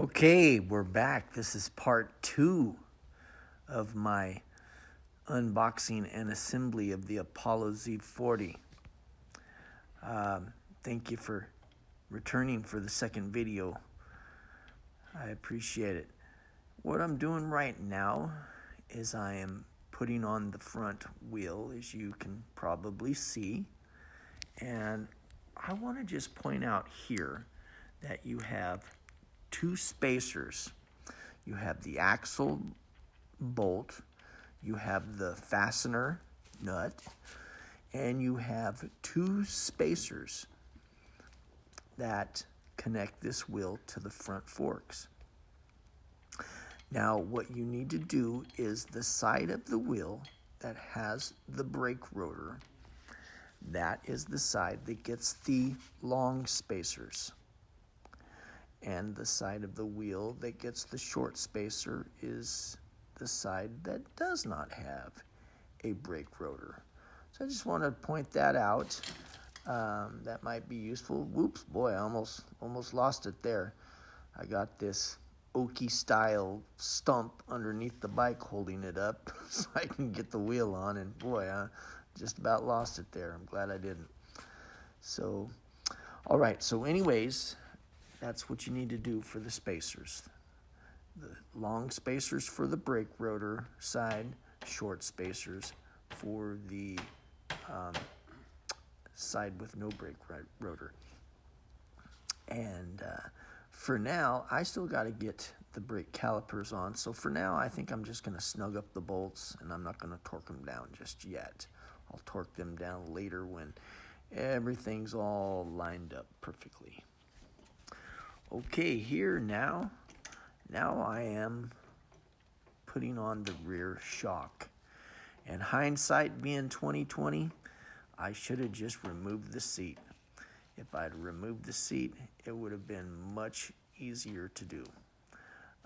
Okay, we're back. This is part 2 of my unboxing and assembly of the Apollo Z-40. Thank you for returning for the second video. I appreciate it. What I'm doing right now is I am putting on the front wheel, as you can probably see. And I want to just point out here that you have two spacers. You have the axle bolt, you have the fastener nut, and you have two spacers that connect this wheel to the front forks. Now, what you need to do is the side of the wheel that has the brake rotor, that is the side that gets the long spacers. And the side of the wheel that gets the short spacer is the side that does not have a brake rotor. So I just want to point that out. That might be useful. Whoops, boy, I almost lost it there. I got this Okie style stump underneath the bike holding it up so I can get the wheel on, and boy, I just about lost it there. I'm glad I didn't. So, all right, so anyways, that's what you need to do for the spacers. The long spacers for the brake rotor side, short spacers for the side with no brake rotor. And for now, I still got to get the brake calipers on. So for now, I think I'm just going to snug up the bolts, and I'm not going to torque them down just yet. I'll torque them down later when everything's all lined up perfectly. Okay, here now I am putting on the rear shock. And hindsight being 2020, I should have just removed the seat. If I'd removed the seat, it would have been much easier to do.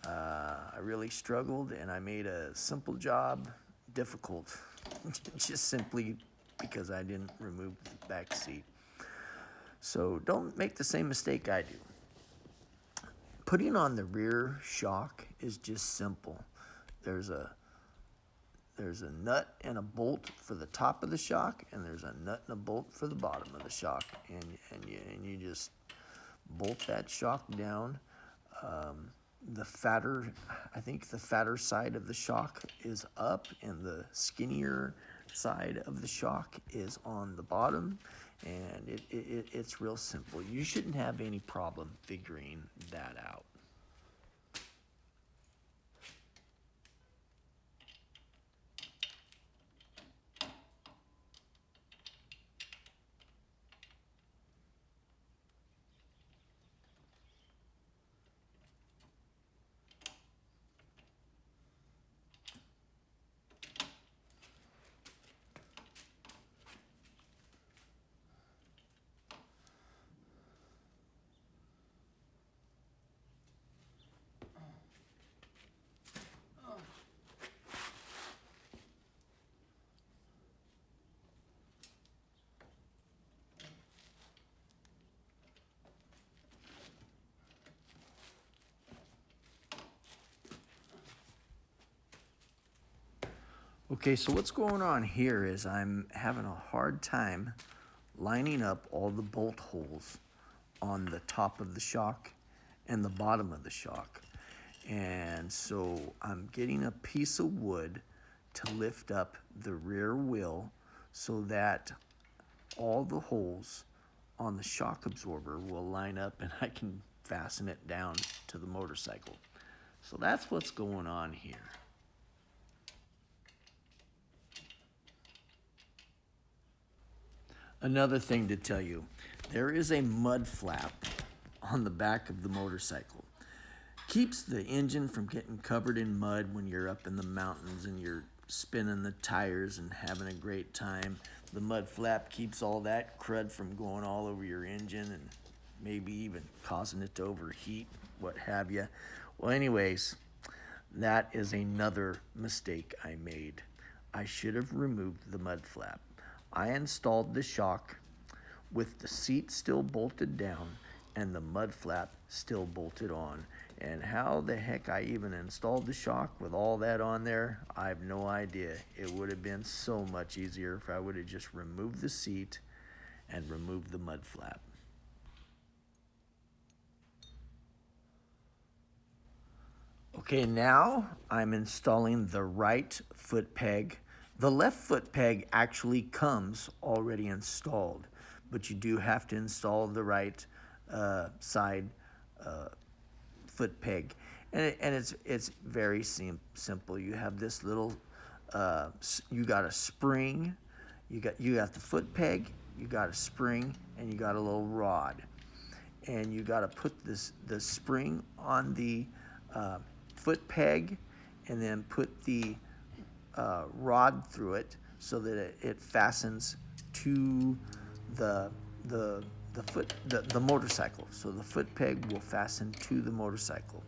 I really struggled, and I made a simple job difficult, just simply because I didn't remove the back seat. So don't make the same mistake I do. Putting on the rear shock is just simple. There's a nut and a bolt for the top of the shock, and there's a nut and a bolt for the bottom of the shock, and you just bolt that shock down. I think the fatter side of the shock is up, and the skinnier side of the shock is on the bottom, and it's real simple. You shouldn't have any problem figuring that out. Okay, so what's going on here is I'm having a hard time lining up all the bolt holes on the top of the shock and the bottom of the shock. And so I'm getting a piece of wood to lift up the rear wheel so that all the holes on the shock absorber will line up and I can fasten it down to the motorcycle. So that's what's going on here. Another thing to tell you, there is a mud flap on the back of the motorcycle. Keeps the engine from getting covered in mud when you're up in the mountains and you're spinning the tires and having a great time. The mud flap keeps all that crud from going all over your engine and maybe even causing it to overheat, what have you. Well, anyways, that is another mistake I made. I should have removed the mud flap. I installed the shock with the seat still bolted down and the mud flap still bolted on. And how the heck I even installed the shock with all that on there, I have no idea. It would have been so much easier if I would have just removed the seat and removed the mud flap. Okay, now I'm installing the right foot peg. The left foot peg actually comes already installed, but you do have to install the right side foot peg. And it's very simple. You have this little, you got a spring, you got the foot peg, you got a spring, and you got a little rod. And you got to put the spring on the foot peg, and then put the rod through it so that it fastens to the the motorcycle. So the foot peg will fasten to the motorcycle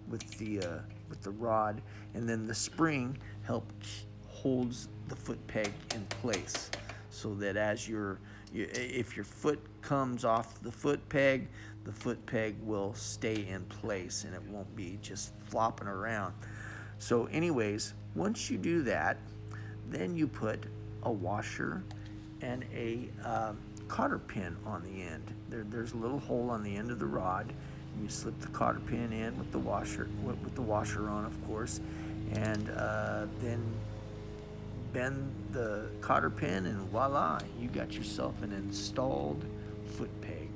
with the rod, and then the spring holds the foot peg in place, so that as if your foot comes off the foot peg will stay in place and it won't be just flopping around. So anyways, once you do that, then you put a washer and a cotter pin on the end. There's a little hole on the end of the rod. You slip the cotter pin in with the washer on, of course, and then bend the cotter pin, and voila, you got yourself an installed foot peg.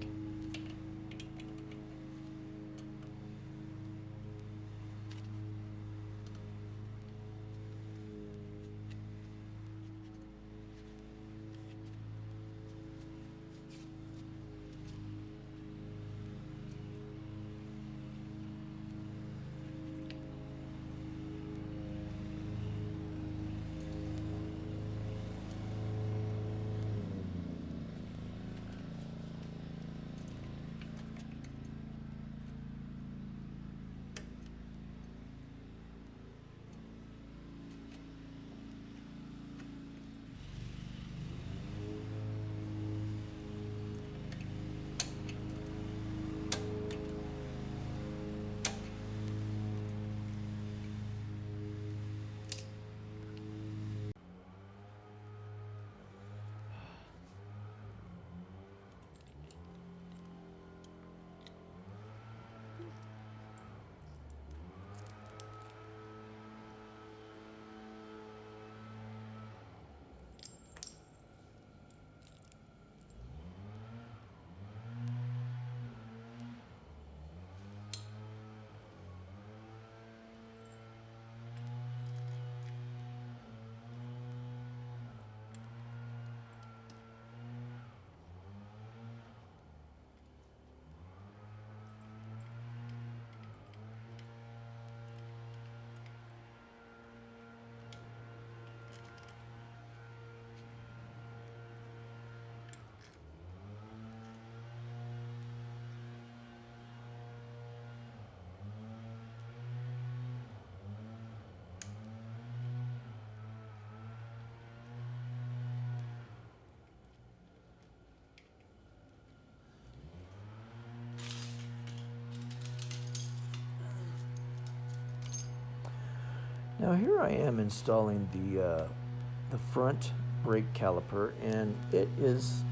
Now here I am installing the front brake caliper, and it's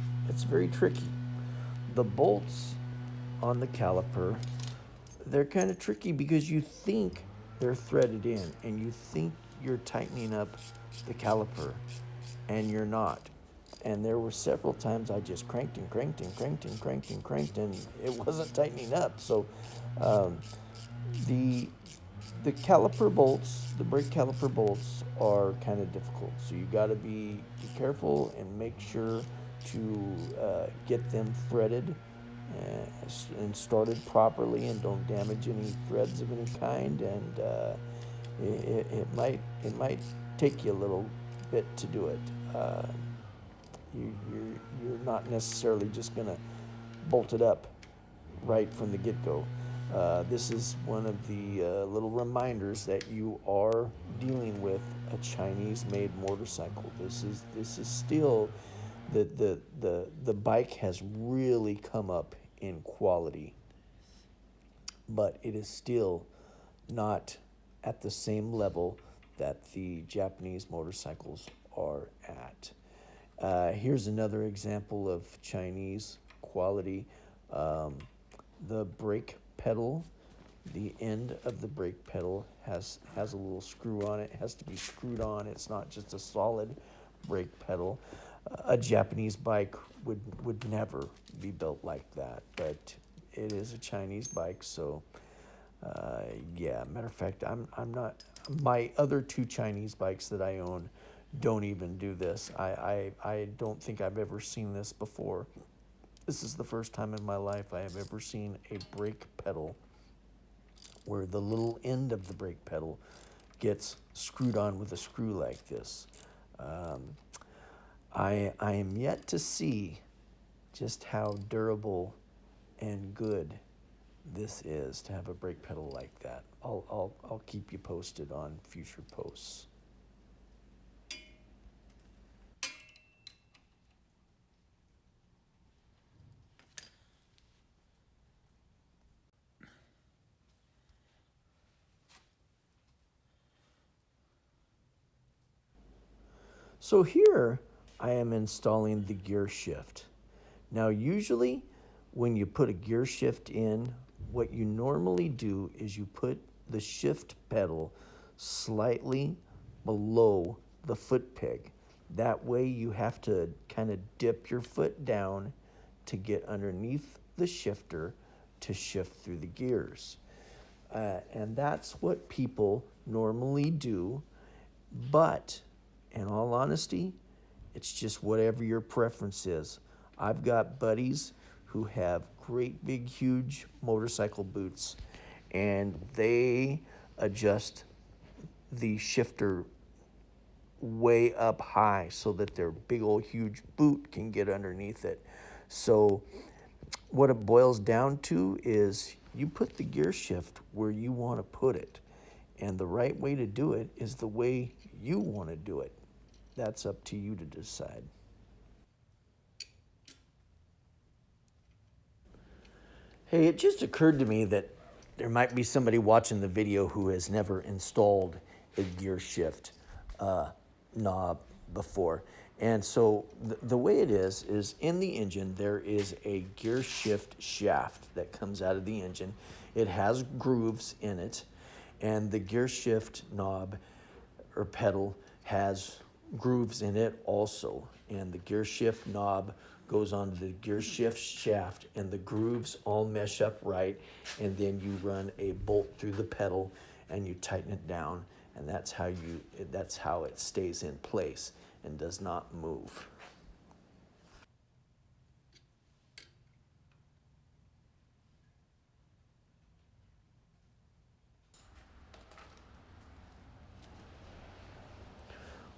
very tricky. The bolts on the caliper, they're kind of tricky because you think they're threaded in and you think you're tightening up the caliper, and you're not. And there were several times I just cranked and cranked and cranked and cranked and cranked, and it wasn't tightening up. So the the caliper bolts, the brake caliper bolts, are kind of difficult. So you got to be careful and make sure to get them threaded and started properly, and don't damage any threads of any kind. And it might take you a little bit to do it. You're not necessarily just gonna bolt it up right from the get-go. This is one of the little reminders that you are dealing with a Chinese-made motorcycle. This is still the bike has really come up in quality. but it is still not at the same level that the Japanese motorcycles are at. Here's another example of Chinese quality. Um, the brake pedal, the end of the brake pedal has a little screw on it. It has to be screwed on. It's not just a solid brake pedal. A Japanese bike would never be built like that, but it is a Chinese bike, so yeah. Matter of fact, I'm not. My other two Chinese bikes that I own don't even do this. I don't think I've ever seen this before. This is the first time in my life I have ever seen a brake pedal where the little end of the brake pedal gets screwed on with a screw like this. Um, I am yet to see just how durable and good this is to have a brake pedal like that. I'll keep you posted on future posts. So here I am installing the gear shift. Now usually when you put a gear shift in, what you normally do is you put the shift pedal slightly below the foot peg. That way you have to kind of dip your foot down to get underneath the shifter to shift through the gears. And that's what people normally do. But in all honesty, it's just whatever your preference is. I've got buddies who have great big huge motorcycle boots, and they adjust the shifter way up high so that their big old huge boot can get underneath it. So what it boils down to is you put the gear shift where you want to put it. And the right way to do it is the way you want to do it. That's up to you to decide. Hey, it just occurred to me that there might be somebody watching the video who has never installed a gear shift knob before. And so the way it is in the engine, there is a gear shift shaft that comes out of the engine. It has grooves in it, and the gear shift knob or pedal has grooves in it also. And the gear shift knob goes onto the gear shift shaft, and the grooves all mesh up right, and then you run a bolt through the pedal and you tighten it down, and that's how it stays in place and does not move.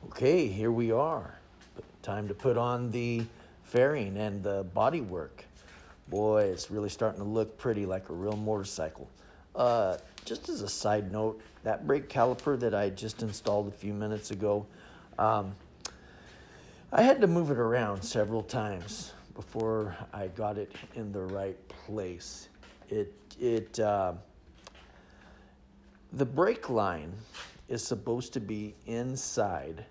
Okay, here we are. Time to put on the fairing and the body work. Boy, it's really starting to look pretty like a real motorcycle. Just as a side note, that brake caliper that I just installed a few minutes ago, I had to move it around several times before I got it in the right place. The brake line is supposed to be inside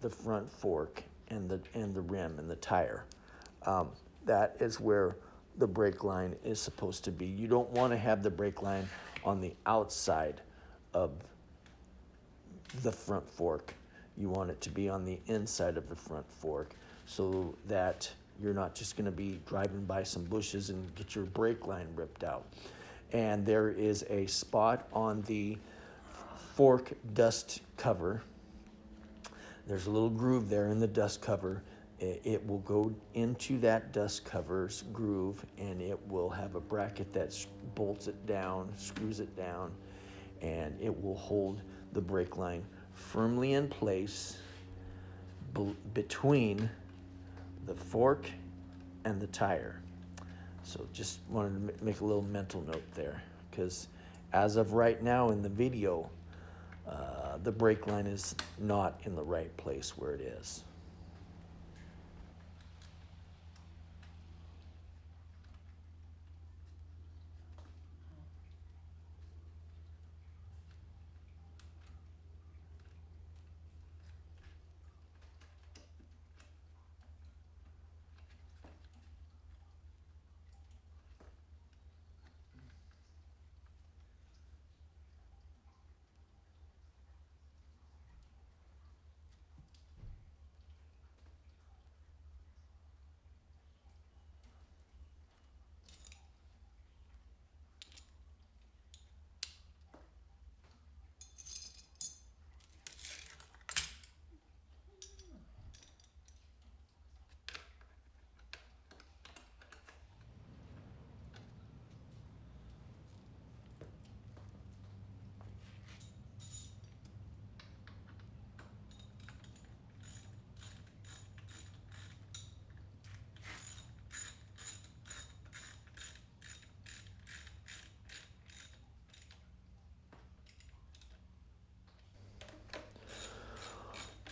the front fork and the rim and the tire. That is where the brake line is supposed to be. You don't want to have the brake line on the outside of the front fork. You want it to be on the inside of the front fork so that you're not just going to be driving by some bushes and get your brake line ripped out. And there is a spot on the fork dust cover. There's a little groove there in the dust cover. It will go into that dust cover's groove, and it will have a bracket that bolts it down, screws it down, and it will hold the brake line firmly in place between the fork and the tire. So just wanted to make a little mental note there, because as of right now in the video, the brake line is not in the right place where it is.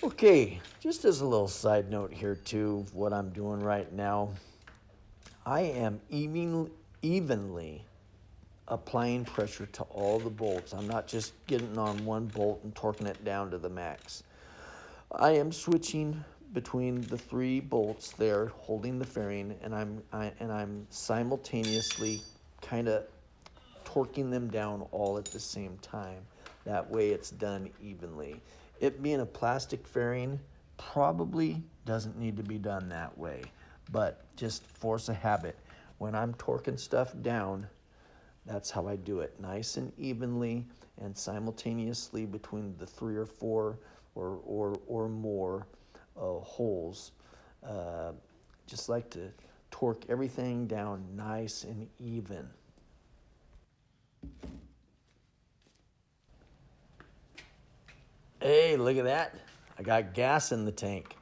Okay, just as a little side note here too, what I'm doing right now, I am evenly applying pressure to all the bolts. I'm not just getting on one bolt and torquing it down to the max. I am switching between the three bolts there holding the fairing, and I'm simultaneously kind of torquing them down all at the same time. That way it's done evenly. It being a plastic fairing probably doesn't need to be done that way, but just force a habit. When I'm torquing stuff down, that's how I do it, nice and evenly and simultaneously between the three or four or more holes. Uh, just like to torque everything down nice and even. Hey, look at that. I got gas in the tank.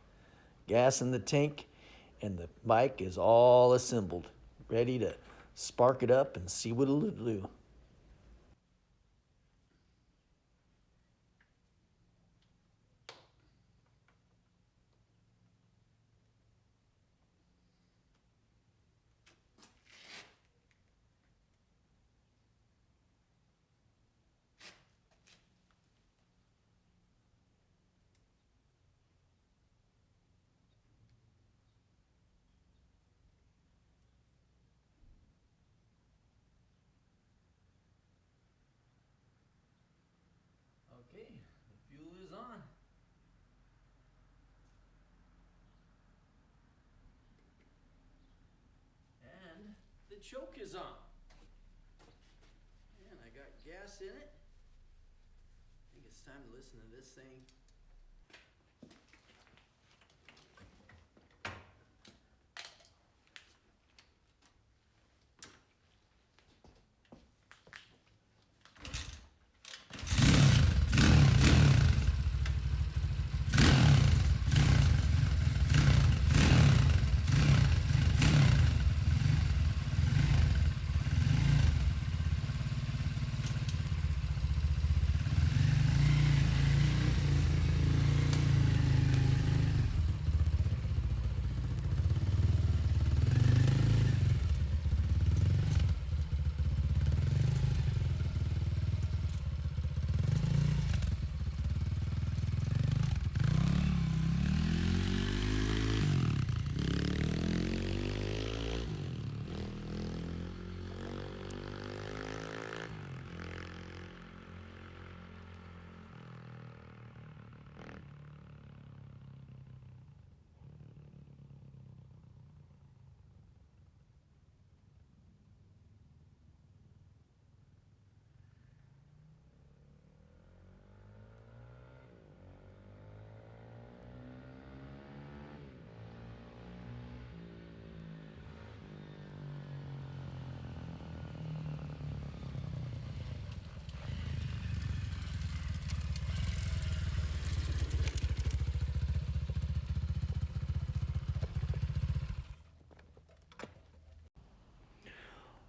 Gas in the tank, and the bike is all assembled, ready to spark it up and see what it'll do. Okay, the fuel is on. And the choke is on. And I got gas in it. I think it's time to listen to this thing.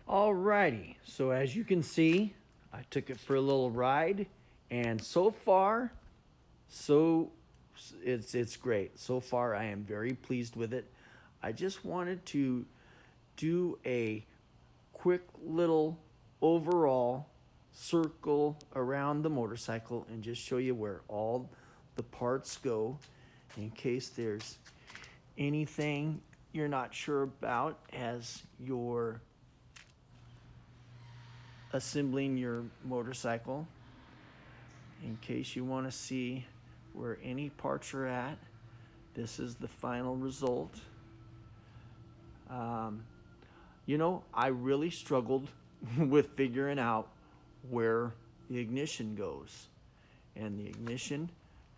Alrighty, so as you can see, I took it for a little ride, and so far, so it's great. So far, I am very pleased with it. I just wanted to do a quick little overall circle around the motorcycle and just show you where all the parts go in case there's anything you're not sure about as you're assembling your motorcycle. In case you want to see where any parts are at, this is the final result. Um, I really struggled with figuring out where the ignition goes. And the ignition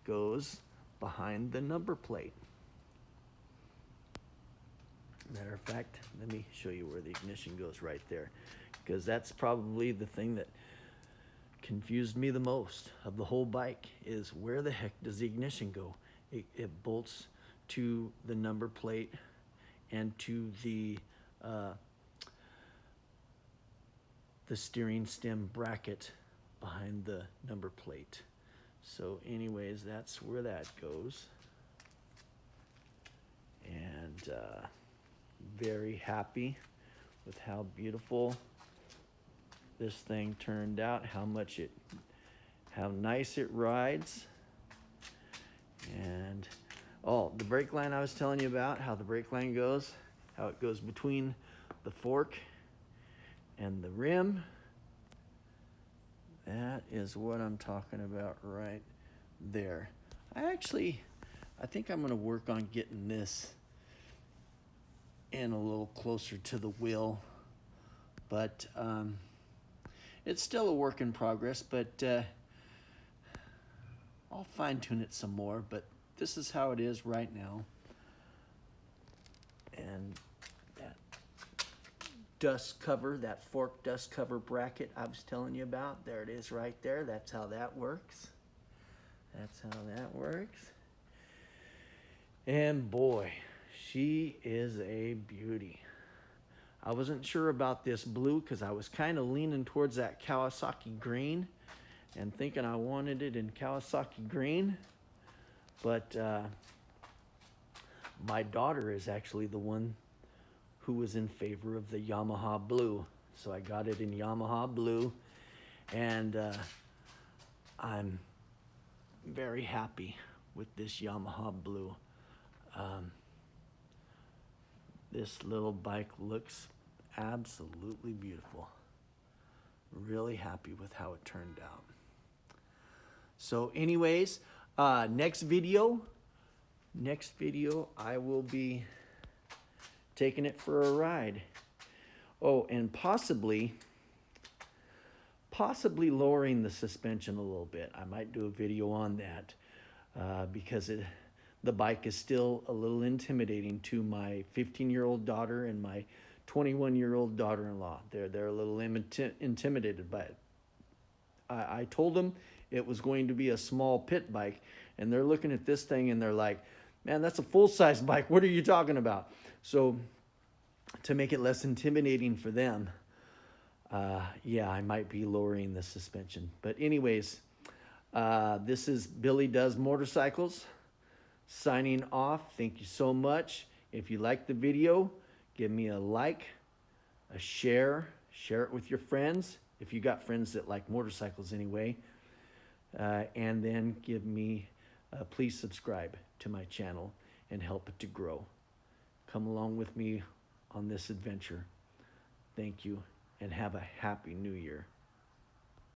goes behind the number plate. Matter of fact, let me show you where the ignition goes right there, because that's probably the thing that confused me the most of the whole bike is where the heck does the ignition go? It bolts to the number plate and to the steering stem bracket behind the number plate. So anyways, that's where that goes. And very happy with how beautiful this thing turned out, how nice it rides. And oh, the brake line I was telling you about, how the brake line goes, how it goes between the fork and the rim. That is what I'm talking about right there. I think I'm gonna work on getting this in a little closer to the wheel, but it's still a work in progress, but I'll fine tune it some more, but this is how it is right now. And that dust cover, that fork dust cover bracket I was telling you about, there it is right there. That's how that works. That's how that works. And boy, she is a beauty. I wasn't sure about this blue because I was kind of leaning towards that Kawasaki green and thinking I wanted it in Kawasaki green. But my daughter is actually the one who was in favor of the Yamaha blue. So I got it in Yamaha blue, and I'm very happy with this Yamaha blue. This little bike looks absolutely beautiful. Really happy with how it turned out. So anyways, next video I will be taking it for a ride. Oh, and possibly lowering the suspension a little bit. I might do a video on that because the bike is still a little intimidating to my 15-year-old daughter and my 21-year-old daughter-in-law. They're a little intimidated by it. I told them it was going to be a small pit bike, and they're looking at this thing and they're like, man, that's a full-size bike. What are you talking about? So to make it less intimidating for them, yeah, I might be lowering the suspension. But anyways, this is Billy Does Motorcycles signing off. Thank you so much. If you liked the video, give me a like, a share it with your friends, if you got friends that like motorcycles anyway, and then please subscribe to my channel and help it to grow. Come along with me on this adventure. Thank you, and have a happy new year.